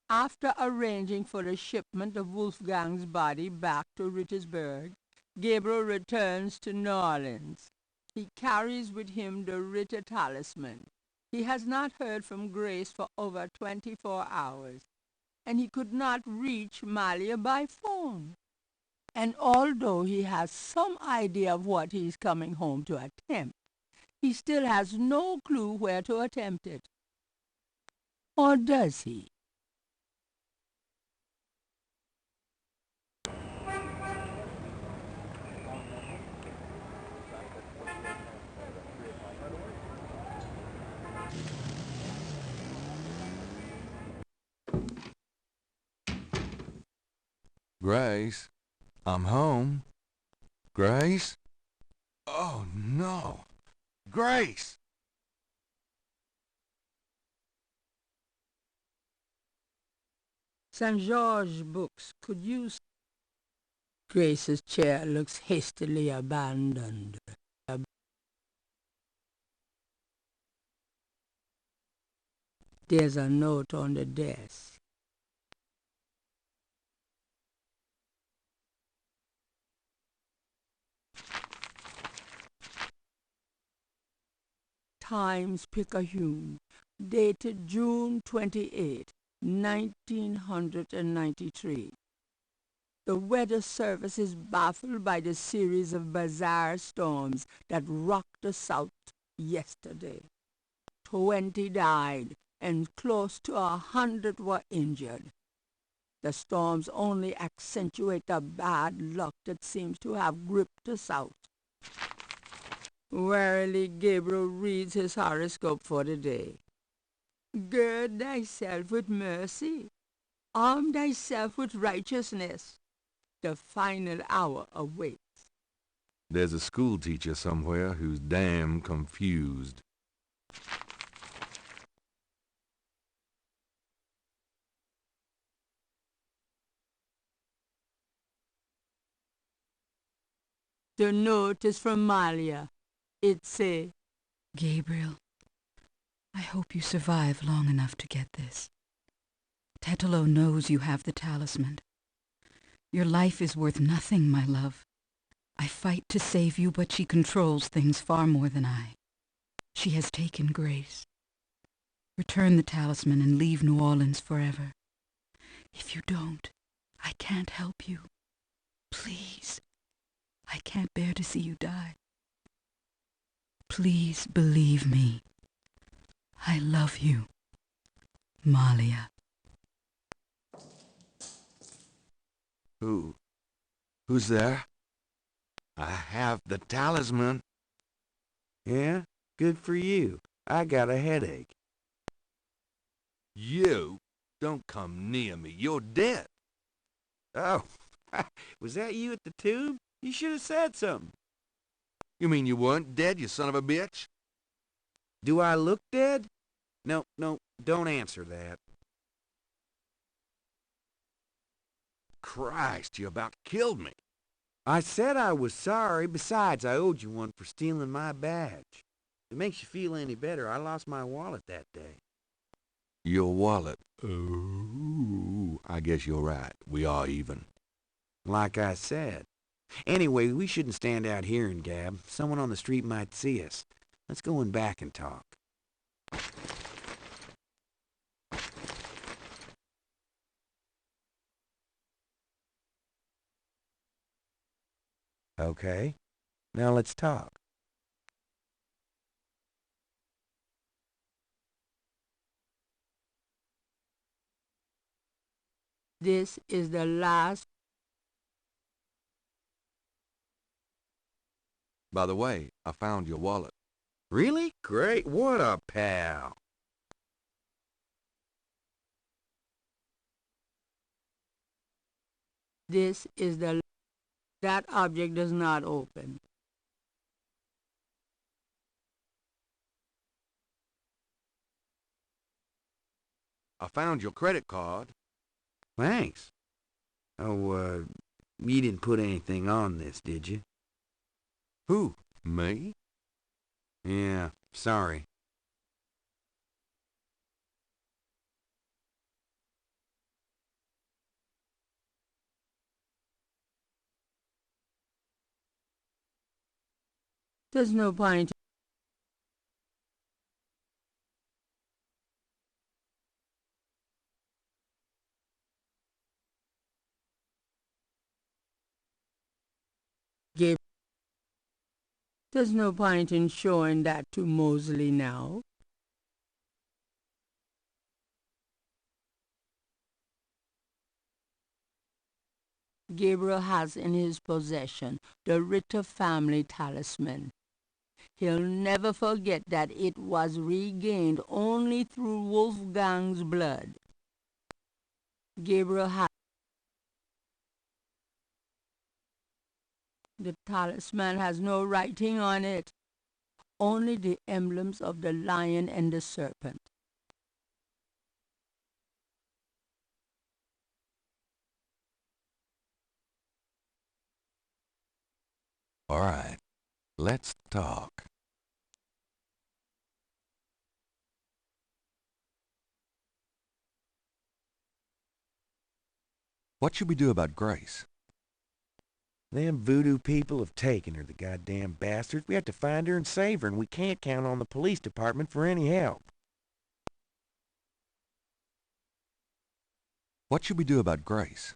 After arranging for the shipment of Wolfgang's body back to Rittersburg, Gabriel returns to New Orleans. He carries with him the Ritter talisman. He has not heard from Grace for over 24 hours, and he could not reach Malia by phone. And although he has some idea of what he is coming home to attempt, he still has no clue where to attempt it. Or does he? Grace, I'm home. Grace? Oh, no. Grace! St. George books could use. Grace's chair looks hastily abandoned. There's a note on the desk. Times-Picayune, dated June 28, 1993. The Weather Service is baffled by the series of bizarre storms that rocked the South yesterday. 20 died and close to 100 were injured. The storms only accentuate the bad luck that seems to have gripped the South. Warily Gabriel reads his horoscope for the day. Gird thyself with mercy. Arm thyself with righteousness. The final hour awaits. There's a school teacher somewhere who's damn confused. The note is from Malia. It says, Gabriel, I hope you survive long enough to get this. Tetelo knows you have the talisman. Your life is worth nothing, my love. I fight to save you, but she controls things far more than I. She has taken Grace. Return the talisman and leave New Orleans forever. If you don't, I can't help you. Please. I can't bear to see you die. Please believe me. I love you, Malia. Who's there? I have the talisman. Yeah? Good for you. I got a headache. You? Don't come near me. You're dead. Oh, was that you at the tube? You should have said something. You mean you weren't dead, you son of a bitch? Do I look dead? No, don't answer that. Christ, you about killed me. I said I was sorry. Besides, I owed you one for stealing my badge. If it makes you feel any better, I lost my wallet that day. Your wallet. Oh, I guess you're right. We are even. Like I said. Anyway, we shouldn't stand out here and gab. Someone on the street might see us. Let's go in back and talk. Okay, now let's talk. this is the last. By the way, I found your wallet. Really? Great. What a pal. This is the. That object does not open. I found your credit card. Thanks. Oh, you didn't put anything on this, did you? Who? Me? Yeah, sorry. There's no point. Gabriel, there's no point in showing that to Mosley now. Gabriel has in his possession the Ritter family talisman. He'll never forget that it was regained only through Wolfgang's blood. Gabriel has the talisman has no writing on it, only the emblems of the lion and the serpent. All right, let's talk. What should we do about Grace? Them voodoo people have taken her, the goddamn bastards. We have to find her and save her, and we can't count on the police department for any help. What should we do about Grace?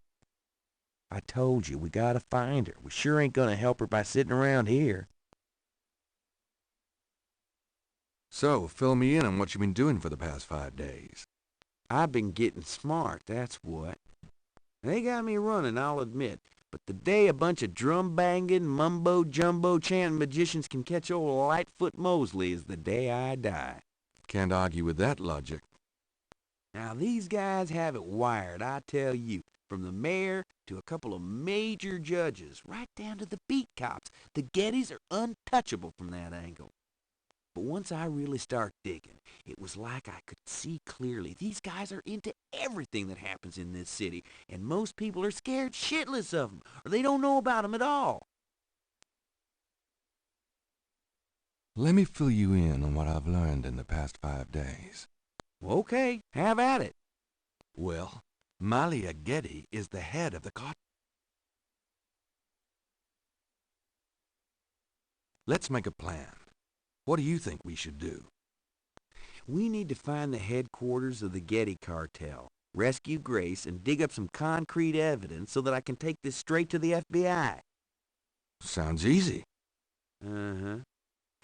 I told you, we gotta find her. We sure ain't gonna help her by sitting around here. So, fill me in on what you've been doing for the past 5 days. I've been getting smart, that's what. They got me running, I'll admit. But the day a bunch of drum-banging, mumbo-jumbo chanting magicians can catch old Lightfoot Mosley is the day I die. Can't argue with that logic. Now these guys have it wired, I tell you. From the mayor to a couple of major judges, right down to the beat cops. The Gettys are untouchable from that angle. But once I really start digging, it was like I could see clearly. These guys are into everything that happens in this city, and most people are scared shitless of them, or they don't know about them at all. Let me fill you in on what I've learned in the past 5 days. Okay, have at it. Well, Malia Getty is the head of the cartel. Let's make a plan. What do you think we should do? We need to find the headquarters of the Getty cartel, rescue Grace, and dig up some concrete evidence so that I can take this straight to the FBI. Sounds easy. Uh-huh.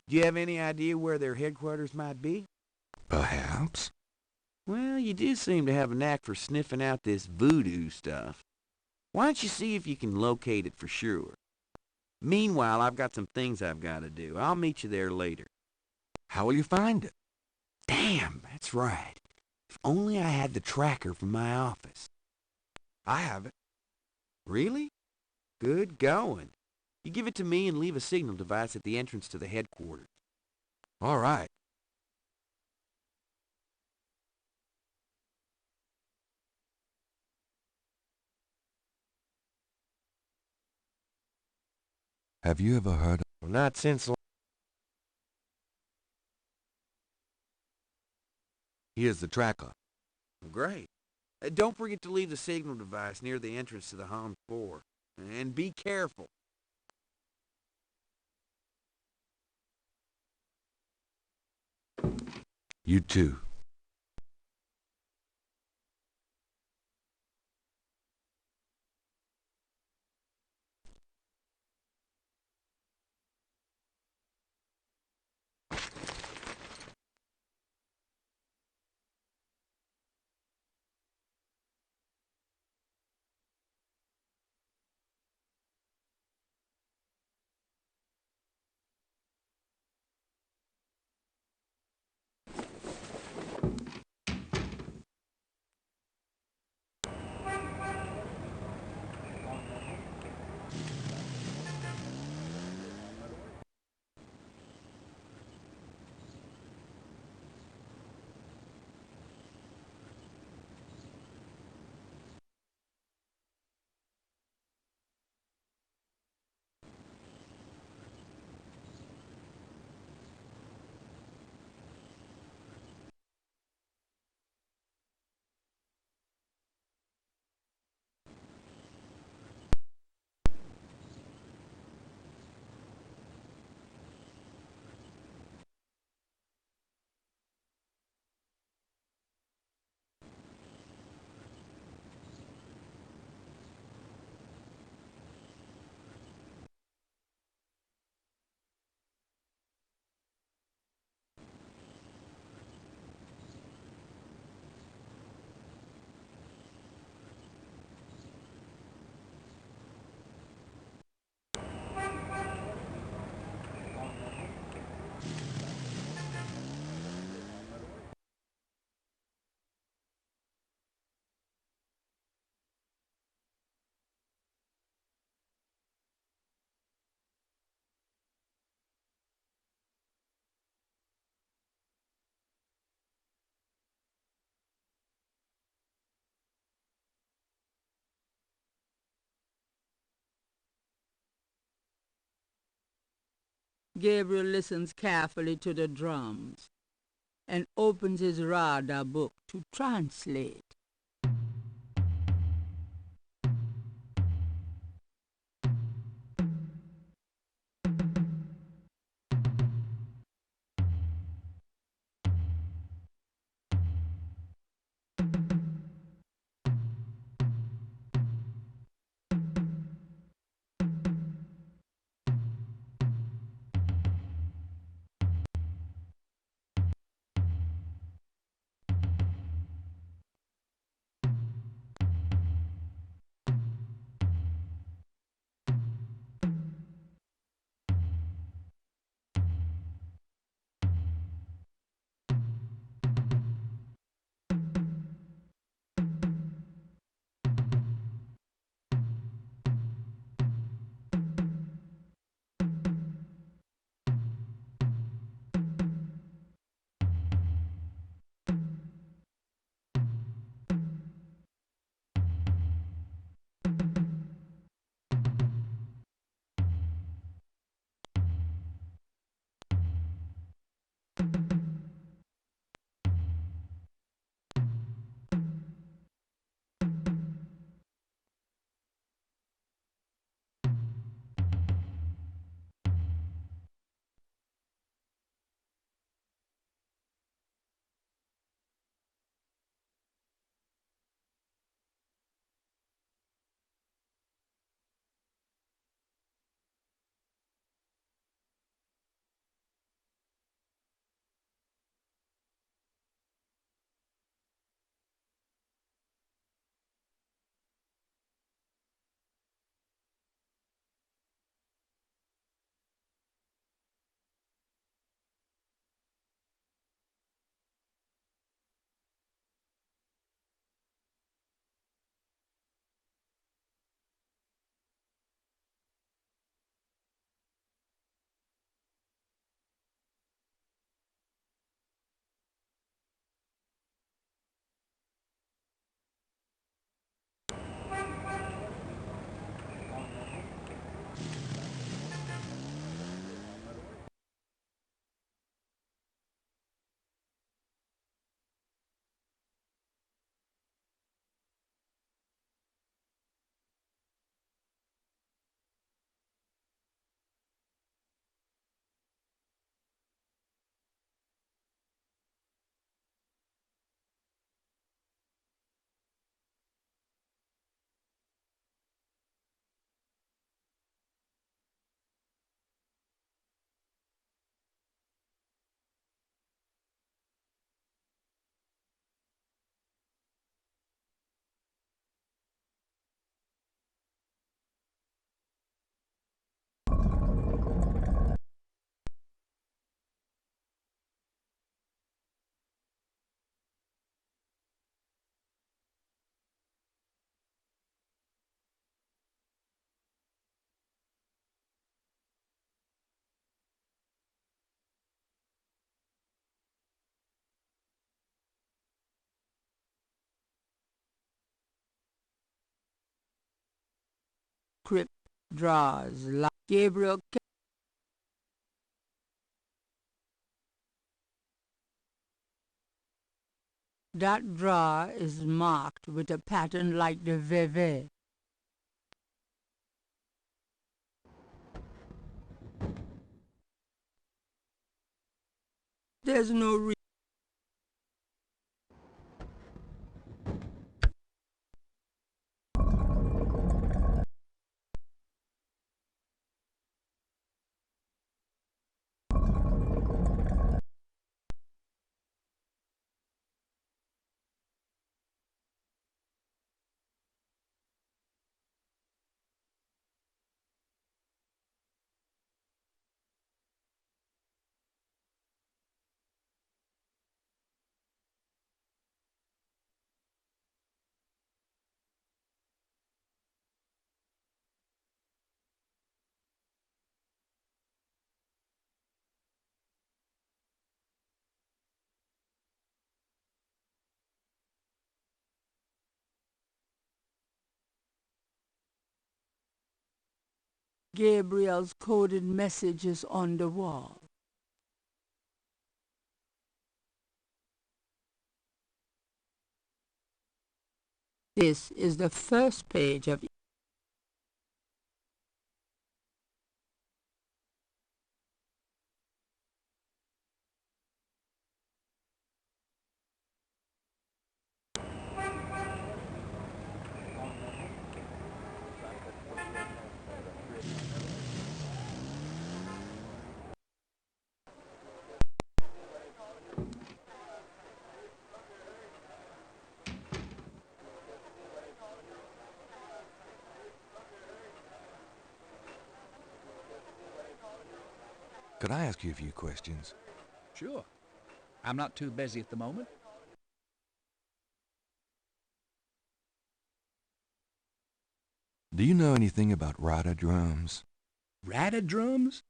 Do you have any idea where their headquarters might be? Perhaps. Well, you do seem to have a knack for sniffing out this voodoo stuff. Why don't you see if you can locate it for sure? Meanwhile, I've got some things I've got to do. I'll meet you there later. How will you find it? Damn, that's right. If only I had the tracker from my office. I have it. Really? Good going. You give it to me and leave a signal device at the entrance to the headquarters. All right. Have you ever heard of... Well, not since... Here's the tracker. Great. Don't forget to leave the signal device near the entrance to the home floor. And be careful. You too. Gabriel listens carefully to the drums and opens his radar book to translate. Crypt draws like Gabriel. That drawer is marked with a pattern like the VV. There's no reason. Gabriel's coded messages on the wall. This is the first page of Could I ask you a few questions? Sure. I'm not too busy at the moment. Do you know anything about rider drums? Ratted drums?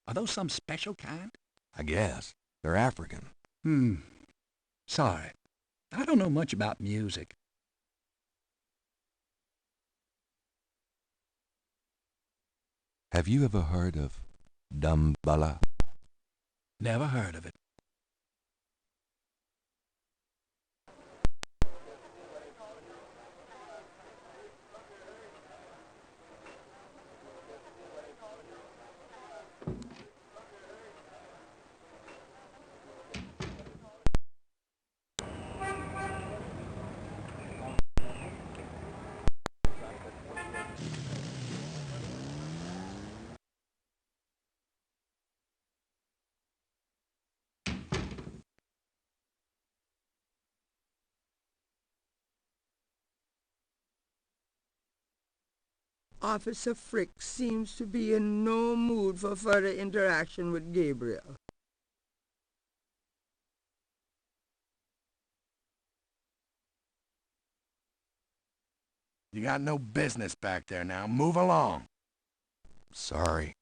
Are those some special kind? I guess. They're African. Sorry. I don't know much about music. Have you ever heard of Dumbala? Never heard of it. Officer Frick seems to be in no mood for further interaction with Gabriel. You got no business back there now. Move along. Sorry.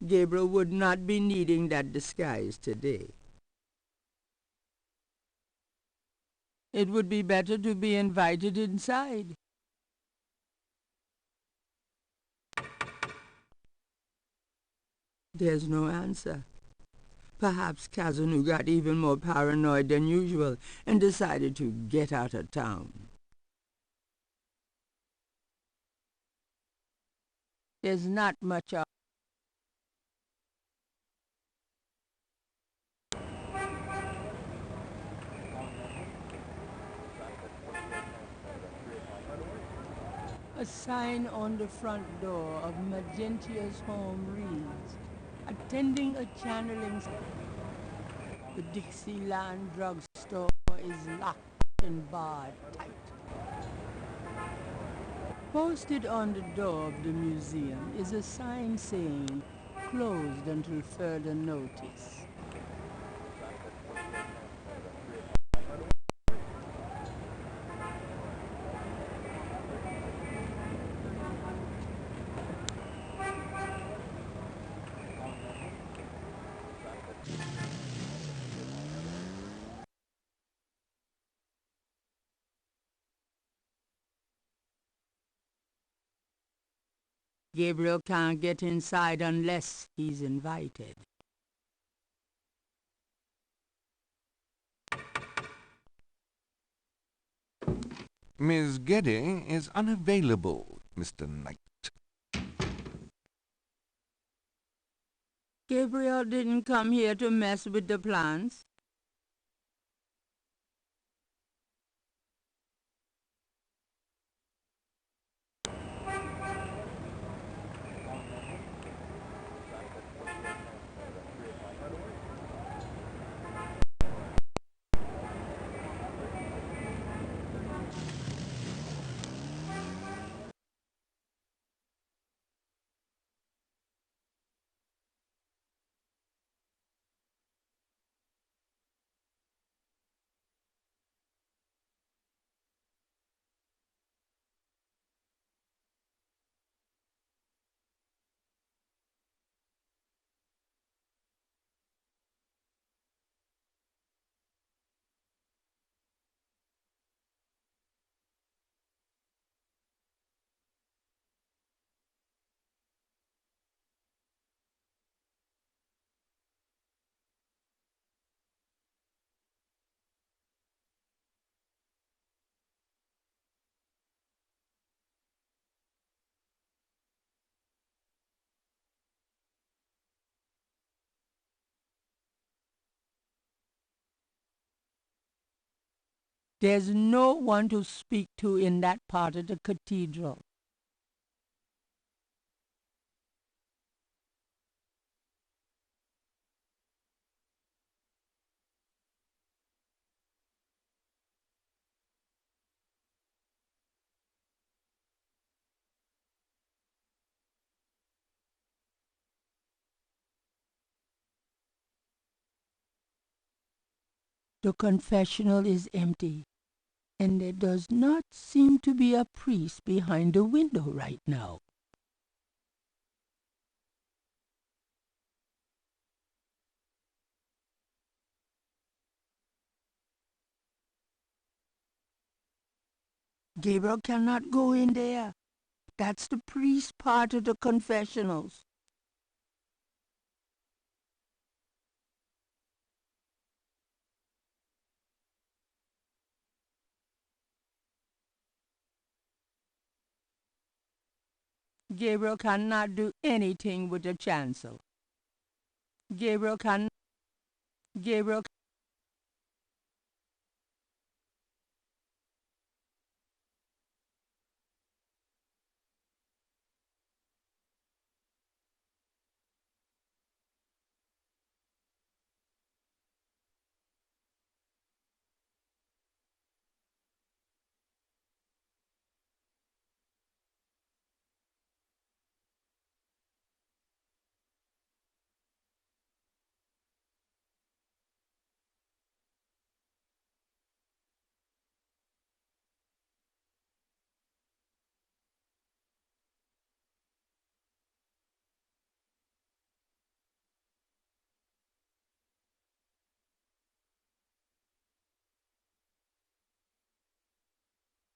Gabriel would not be needing that disguise today. It would be better to be invited inside. There's no answer. Perhaps Kazanu got even more paranoid than usual and decided to get out of town. There's not much of a sign on the front door of Magentia's home reads, attending a channeling. The Dixieland drugstore is locked and barred tight. Posted on the door of the museum is a sign saying, closed until further notice. Gabriel can't get inside unless he's invited. Miss Geddy is unavailable, Mr. Knight. Gabriel didn't come here to mess with the plans. There's no one to speak to in that part of the cathedral. The confessional is empty, and there does not seem to be a priest behind the window right now. Gabriel cannot go in there. That's the priest part of the confessionals. Gabriel cannot do anything with the chancel. Gabriel can Gabriel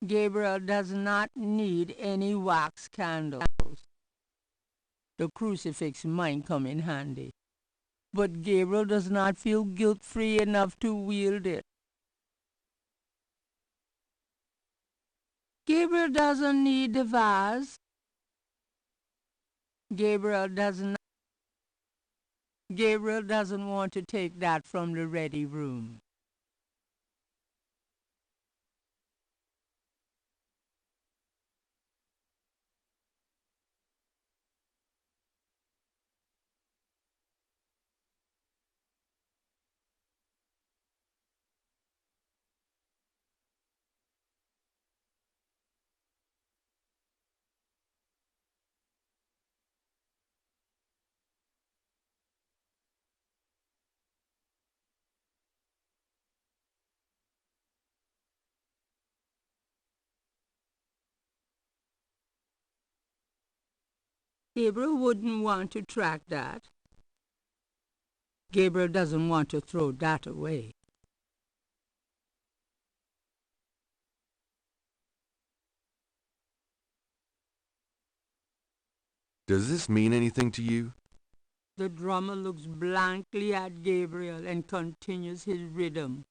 Gabriel does not need any wax candles. The crucifix might come in handy, but Gabriel does not feel guilt-free enough to wield it. Gabriel doesn't need the vase. Gabriel doesn't Gabriel doesn't want to take that from the ready room. Gabriel wouldn't want to track that. Gabriel doesn't want to throw that away. Does this mean anything to you? The drummer looks blankly at Gabriel and continues his rhythm.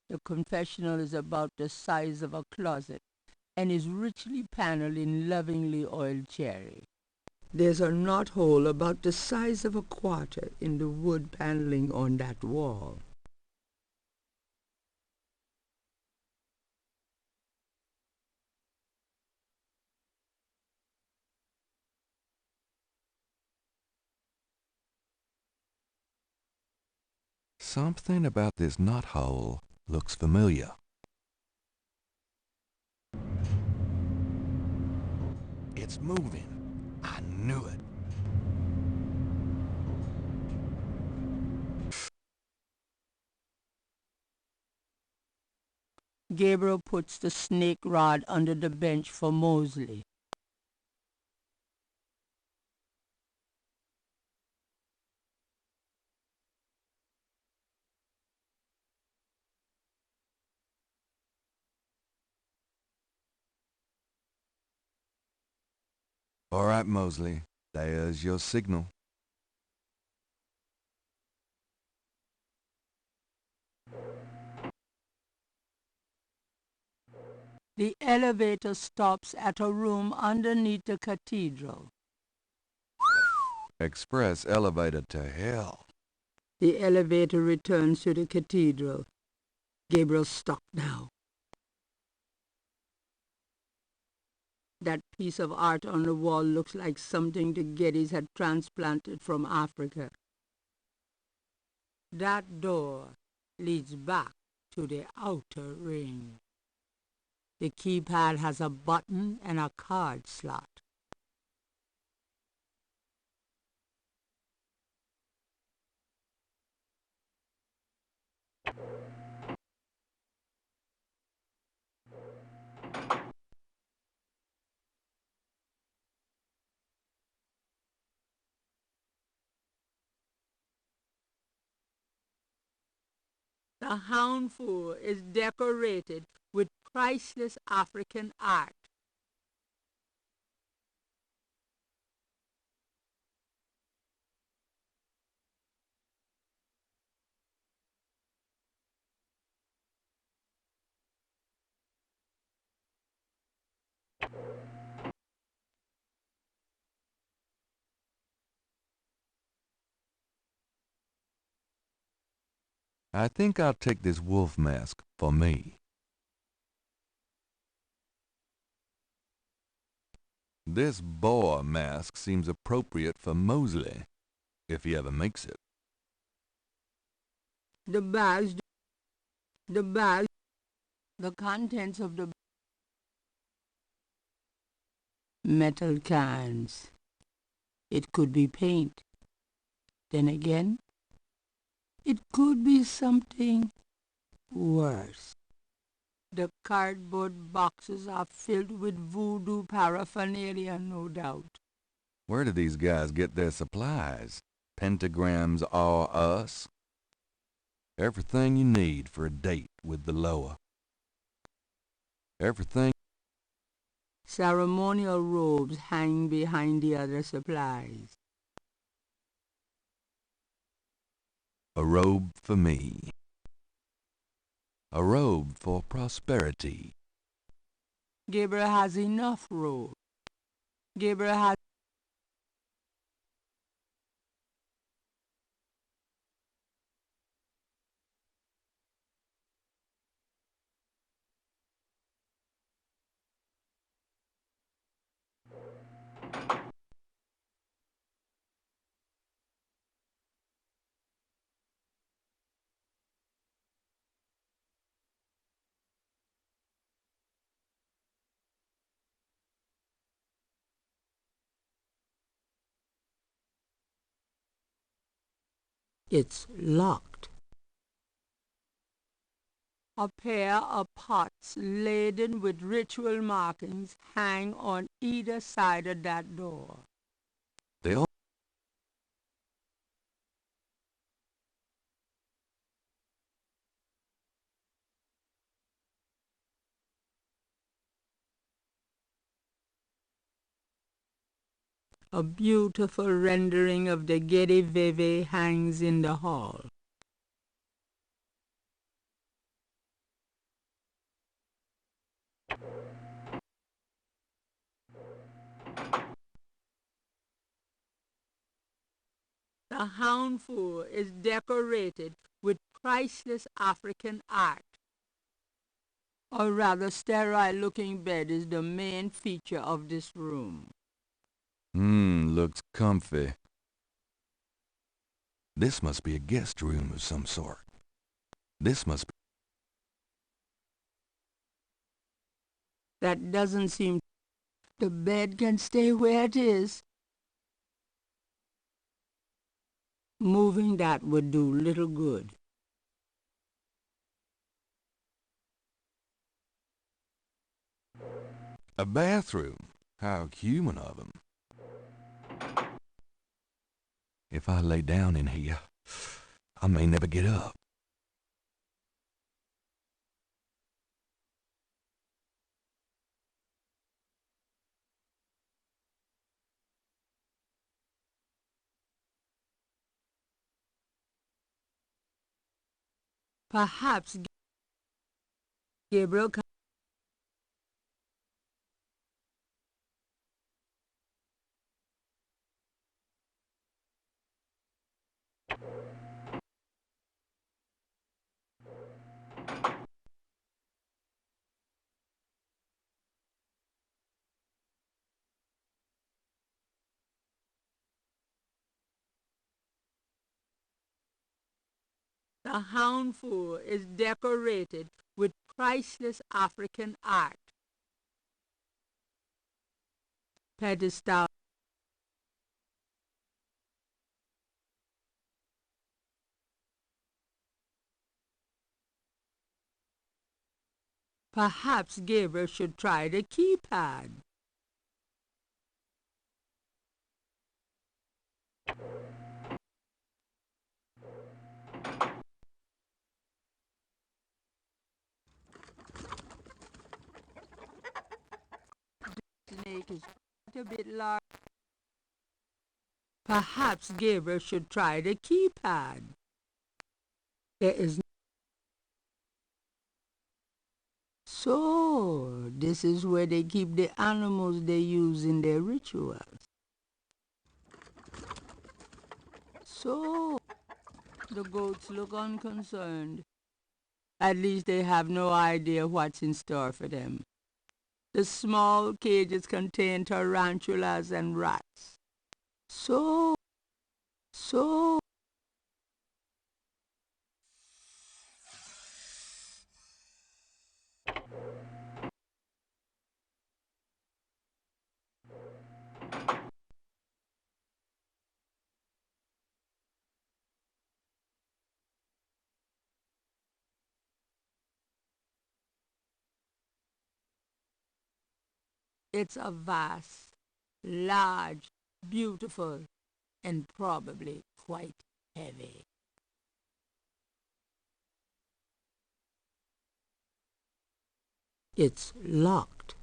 The confessional is about the size of a closet and is richly paneled in lovingly oiled cherry. There's a knothole about the size of a quarter in the wood paneling on that wall. Something about this knothole looks familiar. It's moving. I knew it. Gabriel puts the snake rod under the bench for Mosley. All right, Mosley, there's your signal. The elevator stops at a room underneath the cathedral. Express elevator to hell. The elevator returns to the cathedral. Gabriel's stuck now. That piece of art on the wall looks like something the Gettys had transplanted from Africa. That door leads back to the outer ring. The keypad has a button and a card slot. The Houndful is decorated with priceless African art. I think I'll take this wolf mask for me. This boar mask seems appropriate for Mosley, if he ever makes it. The contents of the metal cans. It could be paint. Then again, it could be something worse. The cardboard boxes are filled with voodoo paraphernalia, no doubt. Where do these guys get their supplies? Pentagrams are us? Everything you need for a date with the Loa. Everything. Ceremonial robes hang behind the other supplies. A robe for me. A robe for prosperity. Gabriel has enough robes. Gabriel has It's locked. A pair of pots laden with ritual markings hang on either side of that door. They all. A beautiful rendering of the Getty Veve hangs in the hall. The houndful is decorated with priceless African art. A rather sterile-looking bed is the main feature of this room. Looks comfy. This must be a guest room of some sort. This must be... That doesn't seem... The bed can stay where it is. Moving that would do little good. A bathroom. How human of him. If I lay down in here, I may never get up. Perhaps Gabriel... The houndful is decorated with priceless African art. Pedestal. Perhaps Gabriel should try the keypad. The snake is quite a bit large. Perhaps Gabriel should try the keypad. There is... So, this is where they keep the animals they use in their rituals. So, the goats look unconcerned. At least they have no idea what's in store for them. The small cages contain tarantulas and rats. So, it's a vast, large, beautiful, and probably quite heavy. It's locked.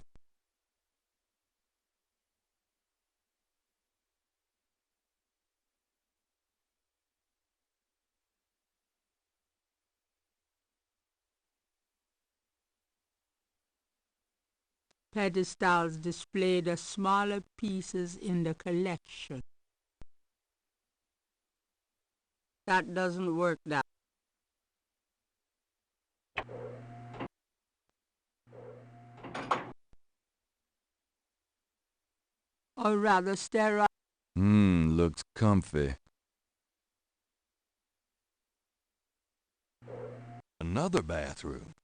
Pedestals display the smaller pieces in the collection. That doesn't work that. Or rather sterile. Looks comfy. Another bathroom.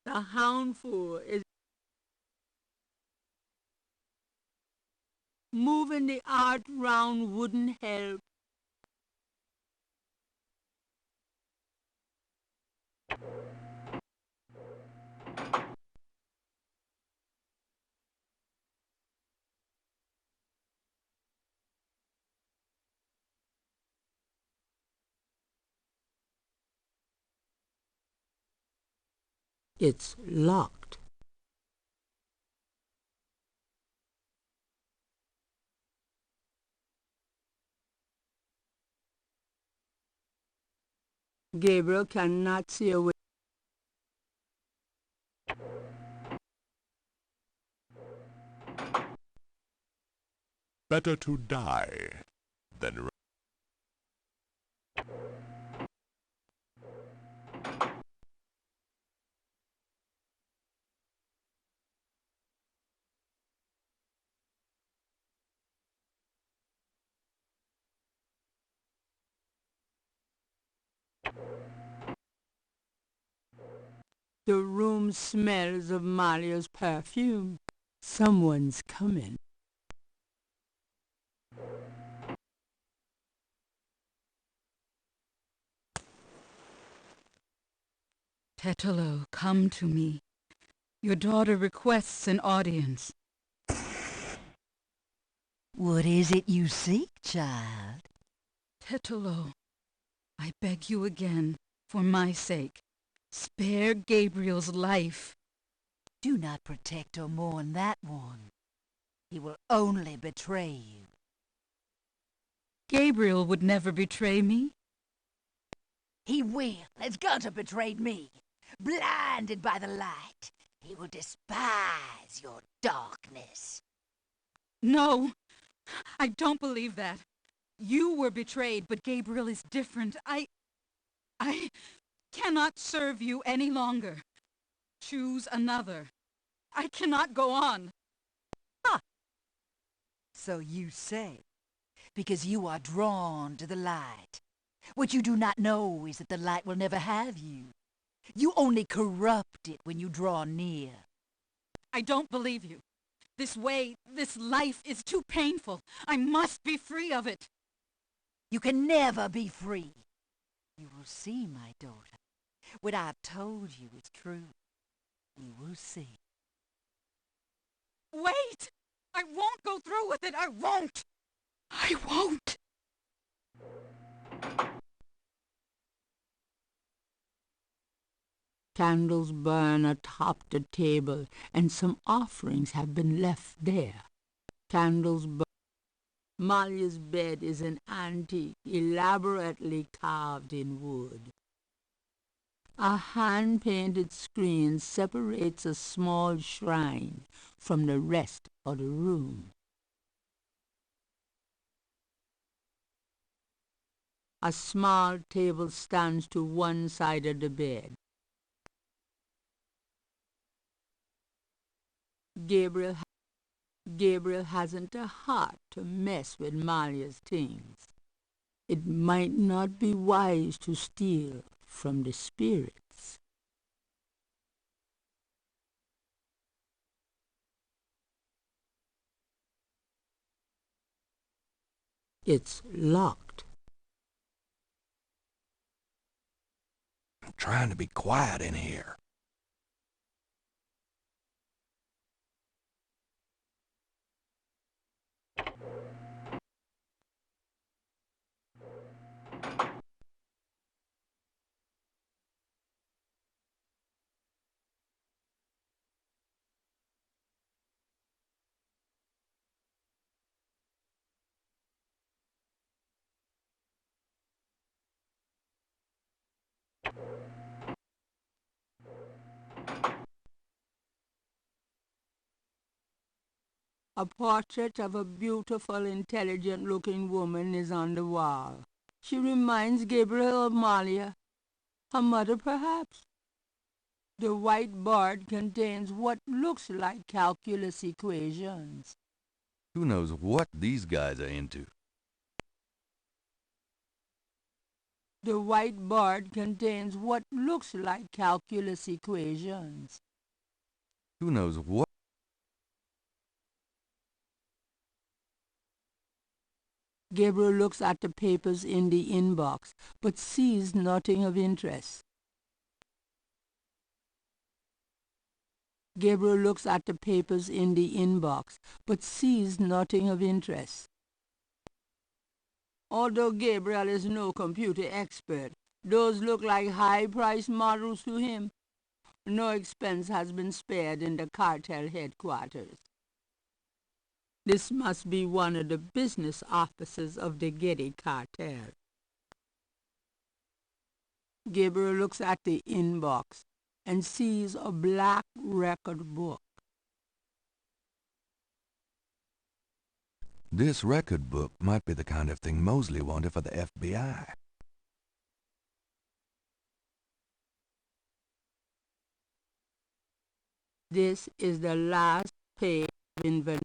The houndful is moving the art round wouldn't help. It's locked. Gabriel cannot see a way. Better to die than... The room smells of Malia's perfume. Someone's coming. Tetelo, come to me. Your daughter requests an audience. What is it you seek, child? Tetelo, I beg you again, for my sake, spare Gabriel's life. Do not protect or mourn that one. He will only betray you. Gabriel would never betray me. He will, as Gunter betrayed me. Blinded by the light, he will despise your darkness. No, I don't believe that. You were betrayed, but Gabriel is different. I cannot serve you any longer. Choose another. I cannot go on. Ha! So you say, because you are drawn to the light. What you do not know is that the light will never have you. You only corrupt it when you draw near. I don't believe you. This way, this life is too painful. I must be free of it. You can never be free. You will see, my daughter. What I've told you is true. You will see. Wait! I won't go through with it. I won't. I won't. Candles burn atop the table, and some offerings have been left there. Candles burn. Malia's bed is an antique, elaborately carved in wood. A hand-painted screen separates a small shrine from the rest of the room. A small table stands to one side of the bed. Gabriel hasn't a heart to mess with Malia's things. It might not be wise to steal from the spirits. It's locked. I'm trying to be quiet in here. A portrait of a beautiful, intelligent-looking woman is on the wall. She reminds Gabriel of Malia, her mother perhaps. The white board contains what looks like calculus equations. Who knows what these guys are into? The white board contains what looks like calculus equations. Who knows what? Gabriel looks at the papers in the inbox, but sees nothing of interest. Gabriel looks at the papers in the inbox, but sees nothing of interest. Although Gabriel is no computer expert, those look like high-priced models to him. No expense has been spared in the cartel headquarters. This must be one of the business offices of the Getty cartel. Gabriel looks at the inbox and sees a black record book. This record book might be the kind of thing Mosley wanted for the FBI. This is the last page of inventory.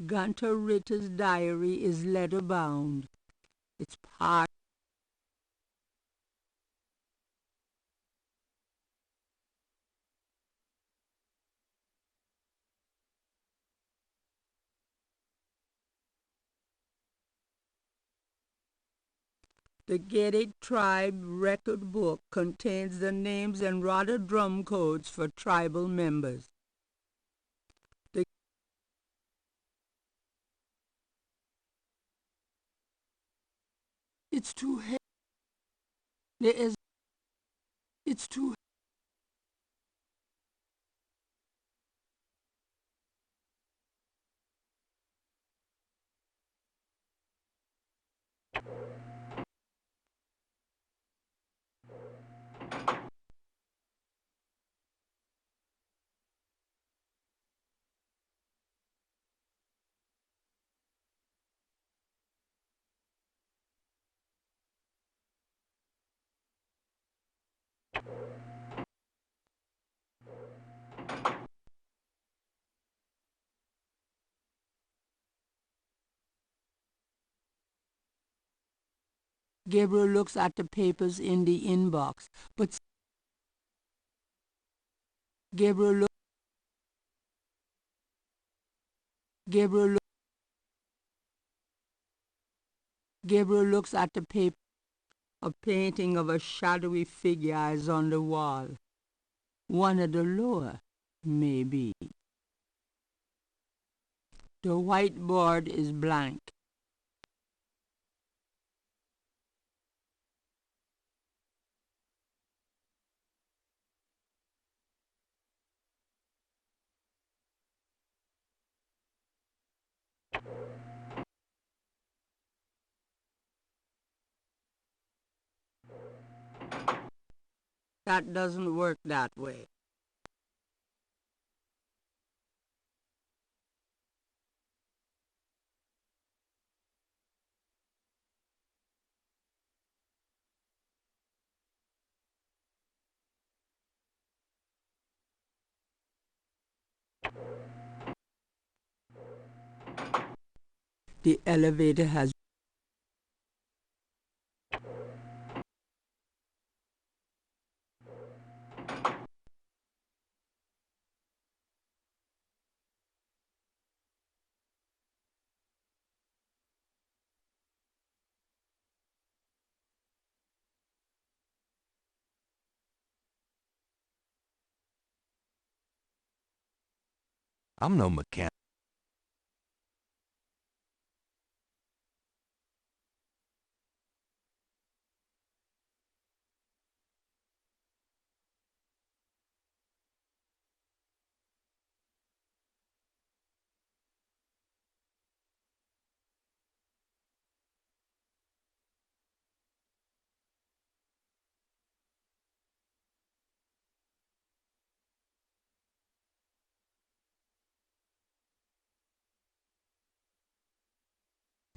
Gunter Ritter's diary is letter-bound. It's part The Getty Tribe record book contains the names and radar drum codes for tribal members. It's too heavy. It's too Gabriel looks at the papers in the inbox, but Gabriel looks at the paper. A painting of a shadowy figure is on the wall. One of the lower, maybe. The whiteboard is blank. That doesn't work that way. The elevator has I'm no mechanic.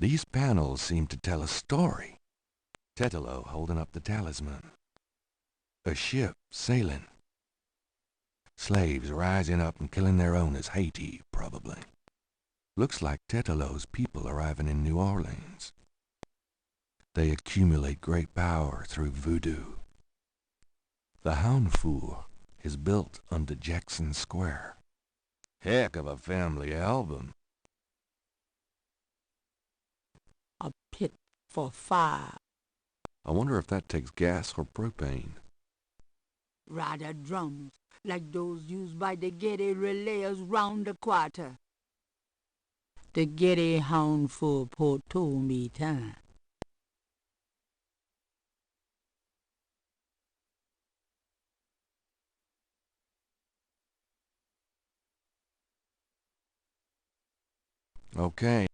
These panels seem to tell a story. Tetelo holding up the talisman. A ship sailing. Slaves rising up and killing their owners. Haiti, probably. Looks like Tetelo's people arriving in New Orleans. They accumulate great power through voodoo. The Hound Fool is built under Jackson Square. Heck of a family album. a pit for fire. I wonder if that takes gas or propane. Radar drums, like those used by the Getty relayers round the quarter. The Getty hound for Porto me time. Okay.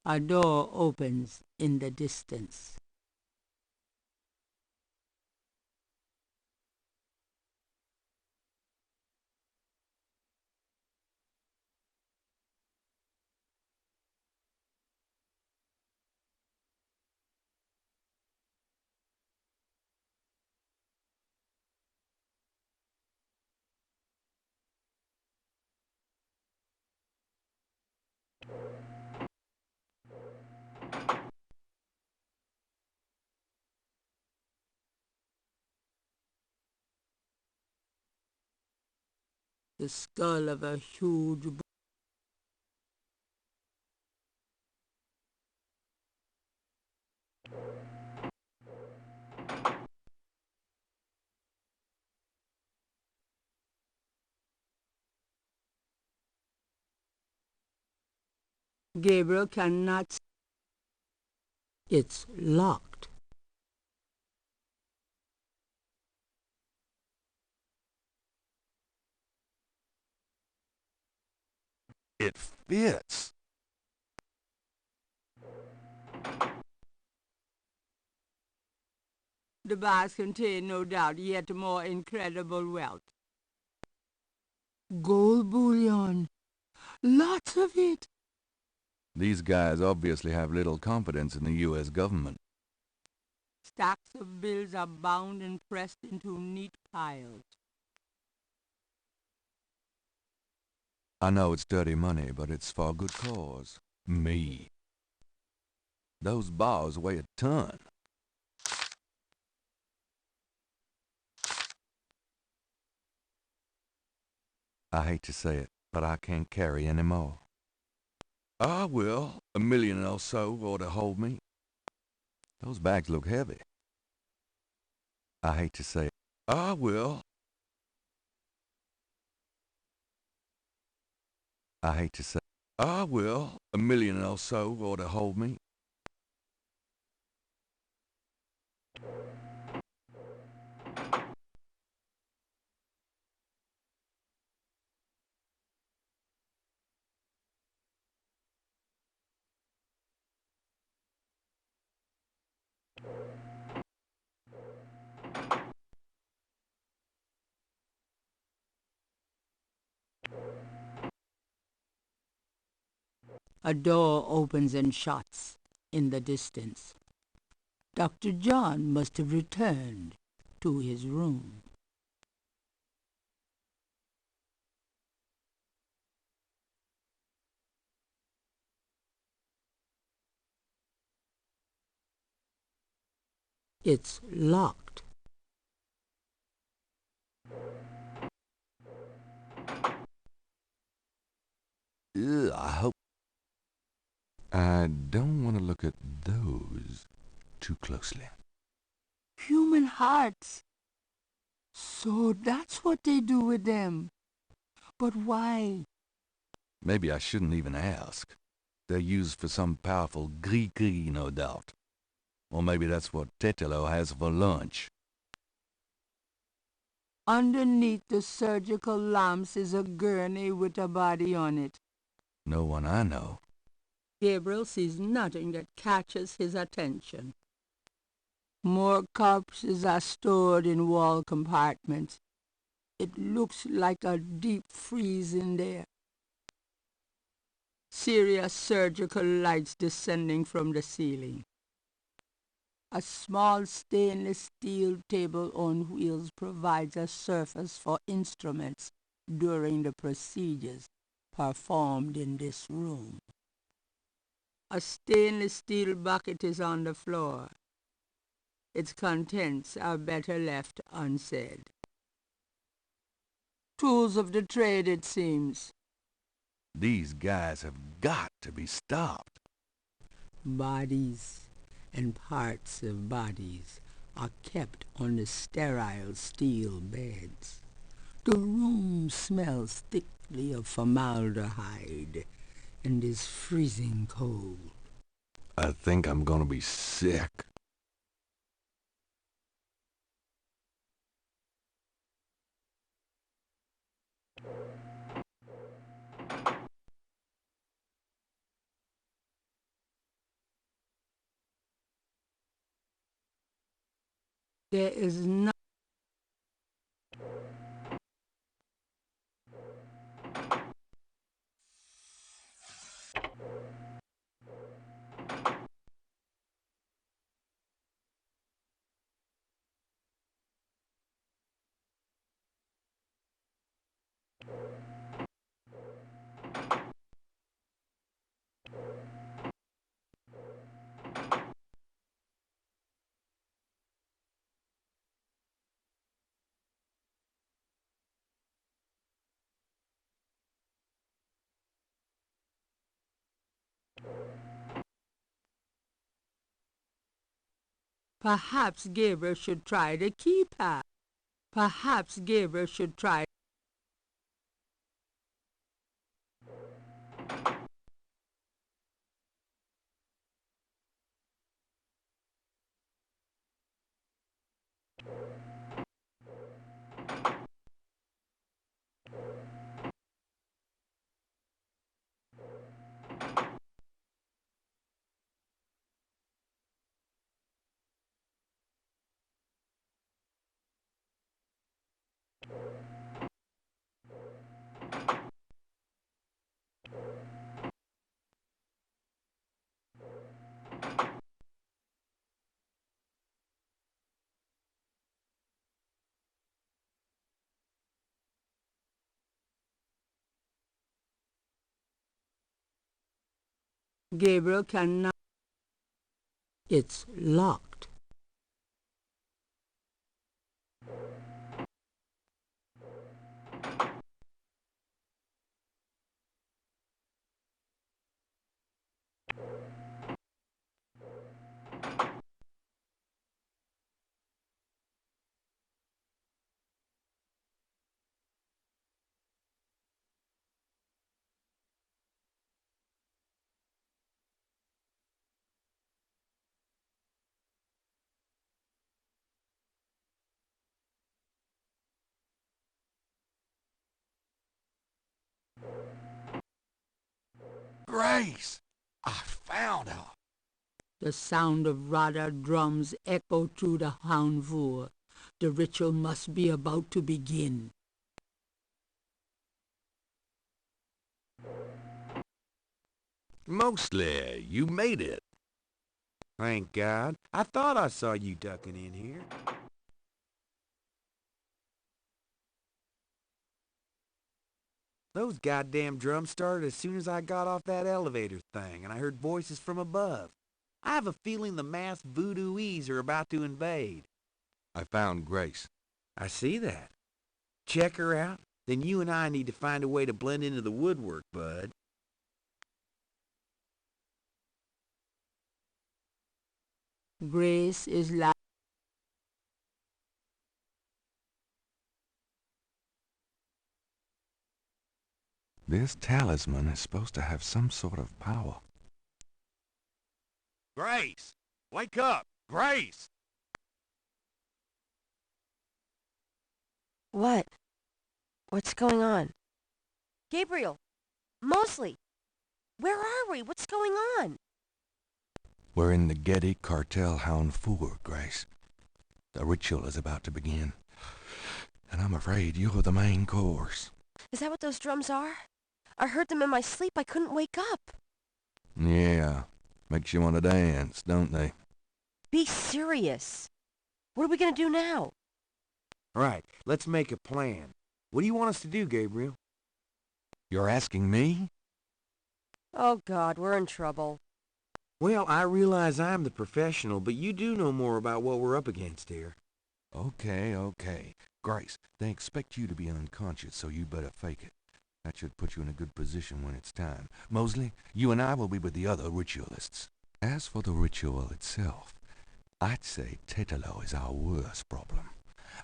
A door opens in the distance. The skull of a huge Gabriel cannot. It's locked. It fits. The bars contain, no doubt, yet more incredible wealth. Gold bullion. Lots of it. These guys obviously have little confidence in the U.S. government. Stacks of bills are bound and pressed into neat piles. I know it's dirty money, but it's for a good cause. Me. Those bars weigh a ton. I hate to say it, but I can't carry any more. I will. $1 million or so ought to hold me. Those bags look heavy. I hate to say it. I will. I hate to say it. I will. $1 million or so ought to hold me. A door opens and shuts in the distance. Dr. John must have returned to his room. It's locked. Ugh, I hope... I don't want to look at those too closely. Human hearts. So that's what they do with them. But why? Maybe I shouldn't even ask. They're used for some powerful gris-gris, no doubt. Or maybe that's what Tetelo has for lunch. Underneath the surgical lamps is a gurney with a body on it. No one I know. Gabriel sees nothing that catches his attention. More corpses are stored in wall compartments. It looks like a deep freeze in there. Serious surgical lights descending from the ceiling. A small stainless steel table on wheels provides a surface for instruments during the procedures performed in this room. A stainless steel bucket is on the floor. Its contents are better left unsaid. Tools of the trade, it seems. These guys have got to be stopped. Bodies. and parts of bodies are kept on the sterile steel beds. The room smells thickly of formaldehyde and is freezing cold. I think I'm gonna be sick. There is no Perhaps Gabriel should try the keypad. Perhaps Gabriel should try. Gabriel cannot. It's locked. Grace! I found her. The sound of Radha drums echo through the Houndvour. The ritual must be about to begin. Mostly, you made it. Thank God. I thought I saw you ducking in here. Those goddamn drums started as soon as I got off that elevator thing, and I heard voices from above. I have a feeling the masked voodooese are about to invade. I found Grace. I see that. Check her out. Then you and I need to find a way to blend into the woodwork, bud. Grace is like This talisman is supposed to have some sort of power. Grace! Wake up! Grace! What? What's going on? Gabriel! Mosley! Where are we? What's going on? We're in the Getty Cartel Houndvour, Grace. The ritual is about to begin. And I'm afraid you're the main course. Is that what those drums are? I heard them in my sleep. I couldn't wake up. Yeah, makes you want to dance, don't they? Be serious. What are we going to do now? Right, let's make a plan. What do you want us to do, Gabriel? You're asking me? Oh, God, we're in trouble. Well, I realize I'm the professional, but you do know more about what we're up against here. Okay. Grace, they expect you to be unconscious, so you better fake it. That should put you in a good position when it's time. Mosley, you and I will be with the other ritualists. As for the ritual itself, I'd say Tetelo is our worst problem.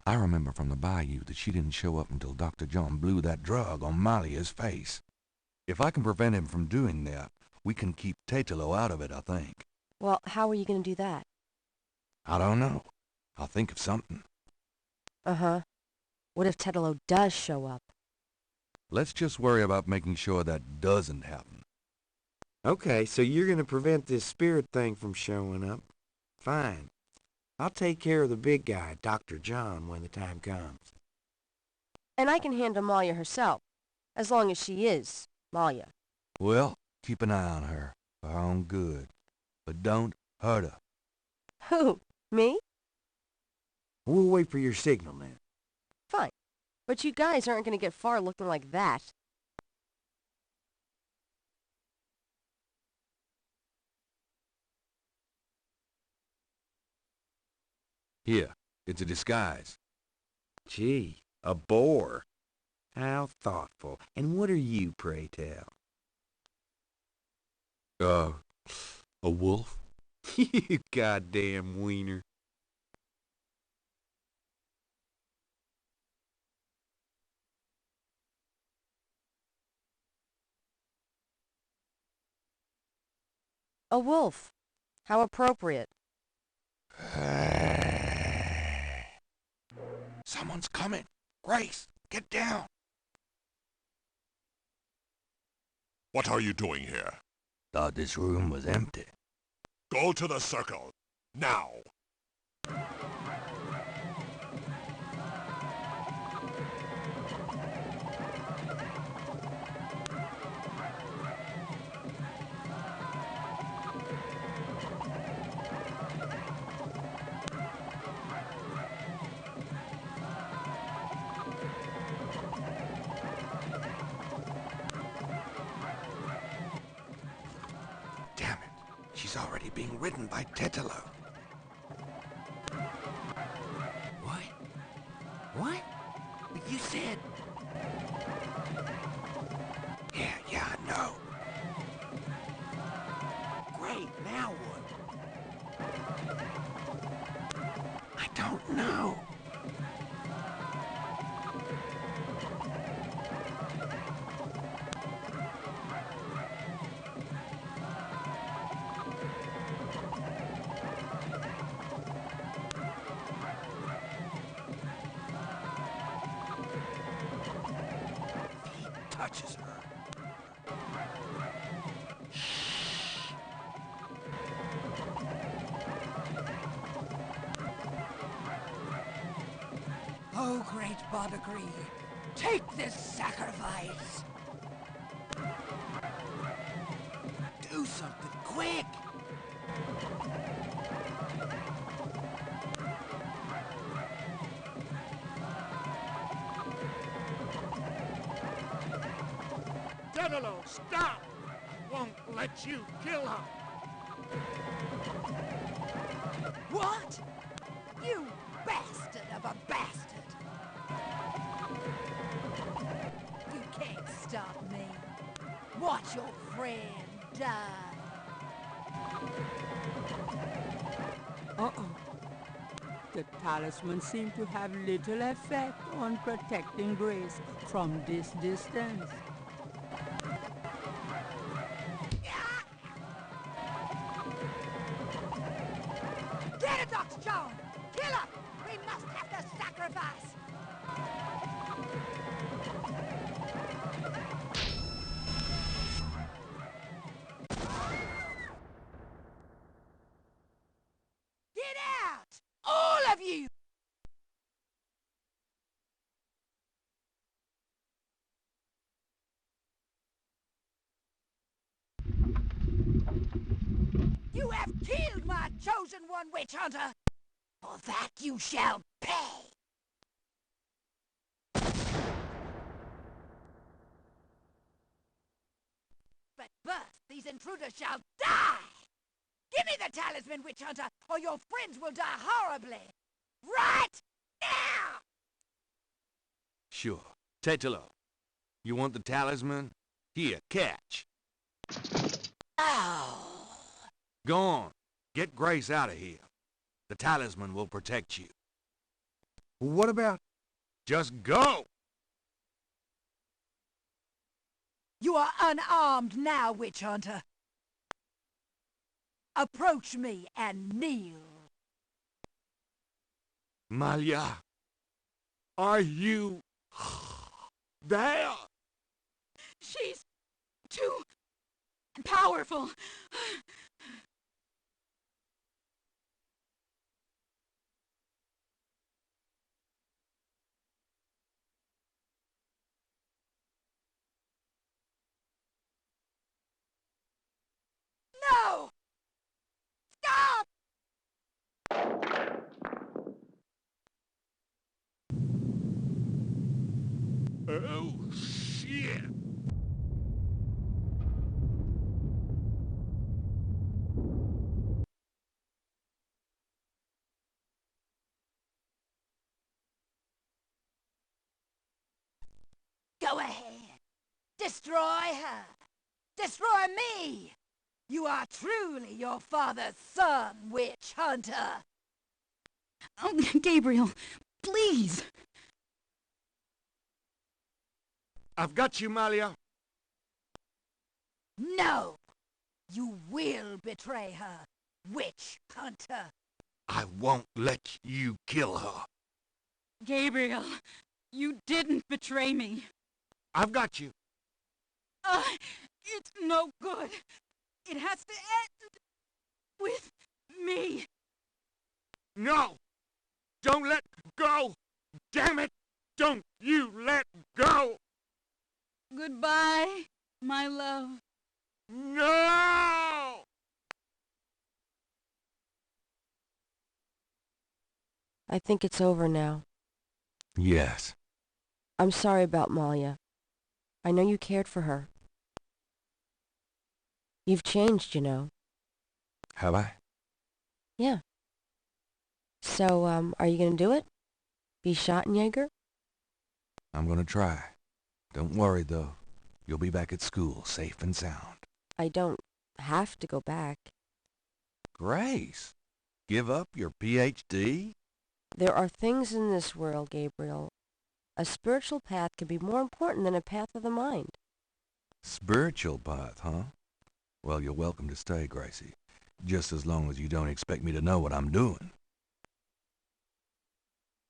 I remember from the bayou that she didn't show up until Dr. John blew that drug on Malia's face. If I can prevent him from doing that, we can keep Tetelo out of it, I think. Well, how are you going to do that? I don't know. I'll think of something. Uh-huh. What if Tetelo does show up? Let's just worry about making sure that doesn't happen. Okay, so you're gonna prevent this spirit thing from showing up. Fine. I'll take care of the big guy, Dr. John, when the time comes. And I can handle Malia herself, as long as she is Malia. Well, keep an eye on her, for her own good. But don't hurt her. Who? Me? We'll wait for your signal then. Fine. But you guys aren't going to get far looking like that. Here, it's a disguise. Gee, a boar. How thoughtful. And what are you, pray tell? A wolf? You goddamn wiener. A wolf. How appropriate. Someone's coming. Grace, get down. What are you doing here? Thought this room was empty. Go to the circle. Now! Damn it. She's already being ridden by Tetelo. What? What? You said... Yeah, I know. Great, now what? I don't know. Touches her. Oh, great Badagree, take this sacrifice! Do something quick! Tetelo, stop! I won't let you kill her! What? You bastard of a bastard! You can't stop me. Watch your friend die. Uh-oh. The talisman seemed to have little effect on protecting Grace from this distance. Get it, Dr. John! Kill her! We must have the sacrifice! Get out! All of you! You have killed my chosen one, witch hunter! For that you shall pay! But first, these intruders shall die! Give me the talisman, witch hunter, or your friends will die horribly! Right now! Sure. Tetelo, you want the talisman? Here, catch. Oh, Go on. Get Grace out of here. The talisman will protect you. What about... Just go! You are unarmed now, witch hunter. Approach me and kneel. Malia, are you there? She's too powerful. No! Stop! Oh, shit! Go ahead. Destroy her. Destroy me. You are truly your father's son, witch hunter. Oh, Gabriel, please. I've got you, Malia. No. You will betray her, witch hunter. I won't let you kill her. Gabriel, you didn't betray me. I've got you. It's no good. It has to end with me. No! Don't let go! Damn it! Don't you let go! Goodbye, my love. No! I think it's over now. Yes. I'm sorry about Malia. I know you cared for her. You've changed, you know. Have I? Yeah. So, are you gonna do it? Be Schottenjäger? I'm gonna try. Don't worry, though. You'll be back at school, safe and sound. I don't have to go back. Grace, give up your PhD? There are things in this world, Gabriel. A spiritual path can be more important than a path of the mind. Spiritual path, huh? Well, you're welcome to stay, Gracie. Just as long as you don't expect me to know what I'm doing.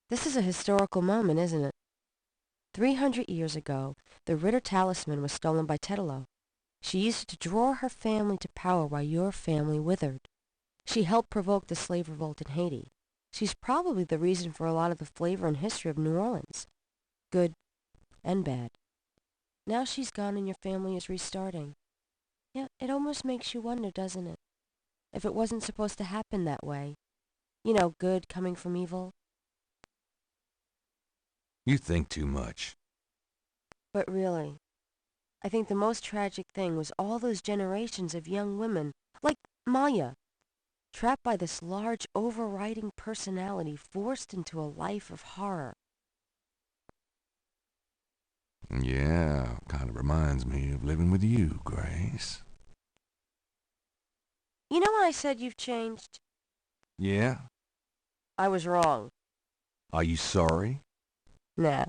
This is a historical moment, isn't it? 300 years ago, the Ritter talisman was stolen by Tetelo. She used it to draw her family to power while your family withered. She helped provoke the slave revolt in Haiti. She's probably the reason for a lot of the flavor and history of New Orleans. Good and bad. Now she's gone and your family is restarting. Yeah, it almost makes you wonder, doesn't it? If it wasn't supposed to happen that way. You know, good coming from evil. You think too much. But really, I think the most tragic thing was all those generations of young women, like Maya, trapped by this large overriding personality forced into a life of horror. Yeah, kind of reminds me of living with you, Grace. You know when I said you've changed? Yeah? I was wrong. Are you sorry? Nah,